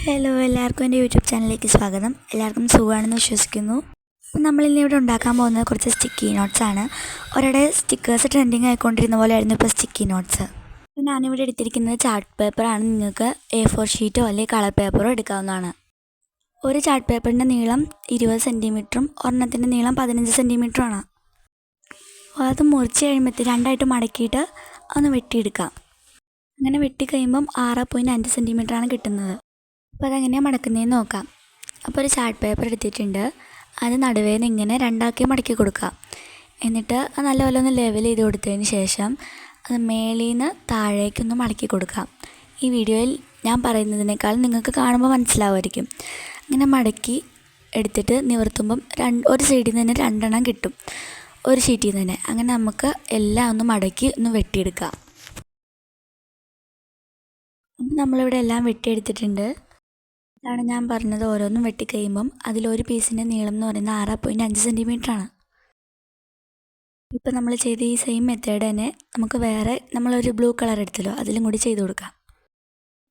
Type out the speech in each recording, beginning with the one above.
Hello, എല്ലാവർക്കും എൻ്റെ YouTube ചാനലിലേക്ക് സ്വാഗതം. എല്ലാവർക്കും സുഖമാണെന്ന് വിശ്വസിക്കുന്നു. നമ്മളിന്ന് ഇവിടെ ഉണ്ടാക്കാൻ പോകുന്നത് കുറച്ച് സ്റ്റിക്കി നോട്ട്സ് ആണ്. ഒരിടെ സ്റ്റിക്കേഴ്സ് ട്രെൻഡിങ് ആയിക്കൊണ്ടിരുന്ന പോലെ ആയിരുന്നു ഇപ്പോൾ സ്റ്റിക്കി നോട്ട്സ്. ഞാനിവിടെ എടുത്തിരിക്കുന്നത് ചാർട്ട് പേപ്പറാണ്. നിങ്ങൾക്ക് A4 ഷീറ്റോ അല്ലെങ്കിൽ കളർ പേപ്പറോ എടുക്കാവുന്നതാണ്. ഒരു ചാർട്ട് പേപ്പറിൻ്റെ നീളം 20 സെൻറ്റിമീറ്ററും ഒരെണ്ണത്തിൻ്റെ നീളം 15 സെൻറ്റിമീറ്ററുമാണ്. അത് മുറിച്ച് കഴിയുമ്പോൾ രണ്ടായിട്ട് മടക്കിയിട്ട് ഒന്ന് വെട്ടിയെടുക്കാം. അങ്ങനെ വെട്ടി കഴിയുമ്പം 6.5 സെൻറ്റിമീറ്ററാണ് കിട്ടുന്നത്. അപ്പോൾ അതെങ്ങനെയാണ് മടക്കുന്നതെന്ന് നോക്കാം. അപ്പോൾ ഒരു ചാർട്ട് പേപ്പർ എടുത്തിട്ടുണ്ട്. അത് നടുവേന്ന് ഇങ്ങനെ രണ്ടാക്കി മടക്കി കൊടുക്കാം. എന്നിട്ട് നല്ലപോലെ ഒന്ന് ലെവൽ ചെയ്ത് കൊടുത്തതിന് ശേഷം അത് മേളിൽ നിന്ന് താഴേക്കൊന്ന് മടക്കി കൊടുക്കാം. ഈ വീഡിയോയിൽ ഞാൻ പറയുന്നതിനേക്കാൾ നിങ്ങൾക്ക് കാണുമ്പോൾ മനസ്സിലാവുമായിരിക്കും. അങ്ങനെ മടക്കി എടുത്തിട്ട് നിവർത്തുമ്പം ഒരു സൈഡിൽ നിന്ന് തന്നെ രണ്ടെണ്ണം കിട്ടും, ഒരു ഷീറ്റിൽ നിന്ന് തന്നെ. അങ്ങനെ നമുക്ക് എല്ലാം ഒന്ന് മടക്കി ഒന്ന് വെട്ടിയെടുക്കാം. അപ്പം നമ്മളിവിടെ എല്ലാം വെട്ടിയെടുത്തിട്ടുണ്ട്. ഇതാണ് ഞാൻ പറഞ്ഞത്. ഓരോന്നും വെട്ടിക്കഴിയുമ്പം അതിലൊരു പീസിൻ്റെ നീളം എന്ന് പറയുന്നത് 6.5 സെൻറ്റിമീറ്ററാണ്. ഇപ്പം നമ്മൾ ചെയ്ത ഈ സെയിം മെത്തേഡ് തന്നെ നമുക്ക് വേറെ നമ്മളൊരു ബ്ലൂ കളർ എടുത്തല്ലോ, അതിലും കൂടി ചെയ്ത് കൊടുക്കാം.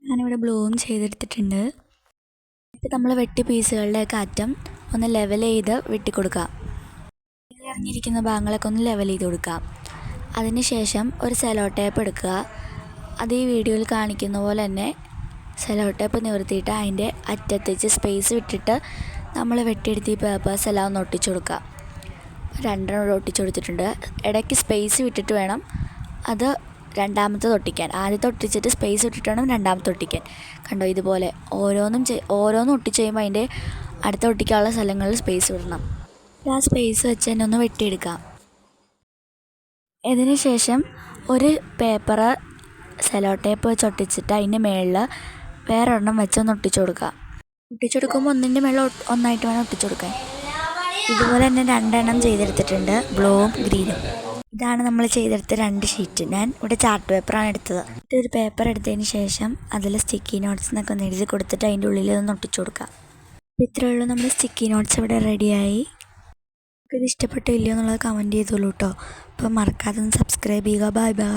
ഞാനിവിടെ ബ്ലൂവും ചെയ്തെടുത്തിട്ടുണ്ട്. ഇപ്പം നമ്മൾ വെട്ടി പീസുകളുടെയൊക്കെ അറ്റം ഒന്ന് ലെവൽ ചെയ്ത് വെട്ടിക്കൊടുക്കാം. ഇറങ്ങിയിരിക്കുന്ന ഭാഗങ്ങളൊക്കെ ഒന്ന് ലെവൽ ചെയ്ത് കൊടുക്കാം. അതിന് ശേഷം ഒരു സെലോ ടേപ്പ് എടുക്കുക. അത് ഈ വീഡിയോയിൽ കാണിക്കുന്ന പോലെ തന്നെ സെലോ ടേപ്പ് നിവർത്തിയിട്ട് അതിൻ്റെ അറ്റത്തേക്ക് സ്പേസ് വിട്ടിട്ട് നമ്മൾ വെട്ടിയെടുത്ത് ഈ പേപ്പേഴ്സ് എല്ലാം ഒന്ന് ഒട്ടിച്ചു കൊടുക്കുക. രണ്ടെണ്ണം ഒട്ടിച്ചു കൊടുത്തിട്ടുണ്ട്. ഇടയ്ക്ക് സ്പേസ് വിട്ടിട്ട് വേണം അത് രണ്ടാമത്തത് ഒട്ടിക്കാൻ. ആദ്യത്തെ ഒട്ടിച്ചിട്ട് സ്പേസ് വിട്ടിട്ട് വേണം രണ്ടാമത്തെ ഒട്ടിക്കാൻ. കണ്ടോ, ഇതുപോലെ ഓരോന്നും ഒട്ടിച്ച് കഴിയുമ്പോൾ അതിൻ്റെ അടുത്ത ഒട്ടിക്കാനുള്ള സ്ഥലങ്ങളിൽ സ്പേസ് വിടണം. ആ സ്പേസ് വെച്ച് തന്നെ ഒന്ന് വെട്ടിയെടുക്കാം. ഇതിന് ശേഷം ഒരു പേപ്പർ സെലോ ടേപ്പ് വെച്ച് ഒട്ടിച്ചിട്ട് അതിൻ്റെ മുകളിൽ വേറൊരെണ്ണം വെച്ചൊന്ന് ഒട്ടിച്ചു കൊടുക്കുക. ഒട്ടിച്ചു കൊടുക്കുമ്പോൾ ഒന്നിൻ്റെ മേളിൽ ഒന്നായിട്ട് വേണം ഒട്ടിച്ചു കൊടുക്കാൻ. ഇതുപോലെ തന്നെ രണ്ടെണ്ണം ചെയ്തെടുത്തിട്ടുണ്ട്, ബ്ലൂവും ഗ്രീനും. ഇതാണ് നമ്മൾ ചെയ്തെടുത്ത 2 ഷീറ്റ്. ഞാൻ ഇവിടെ ചാർട്ട് പേപ്പറാണ് എടുത്തത്. ഒരു പേപ്പർ എടുത്തതിന് ശേഷം അതിൽ സ്റ്റിക്കി നോട്ട്സ് എന്നൊക്കെ ഒന്ന് എഴുതി കൊടുത്തിട്ട് അതിൻ്റെ ഉള്ളിൽ ഒന്ന് ഒട്ടിച്ചു കൊടുക്കുക. അപ്പോൾ ഇത്രയേ ഉള്ളൂ, നമ്മൾ സ്റ്റിക്കി നോട്ട്സ് ഇവിടെ റെഡിയായി. ഇത് ഇഷ്ടപ്പെട്ടില്ലയോ എന്നുള്ളത് കമൻറ്റ് ചെയ്തോളൂ കേട്ടോ. അപ്പോൾ മറക്കാതെ ഒന്ന് സബ്സ്ക്രൈബ് ചെയ്യുക. Bye bye.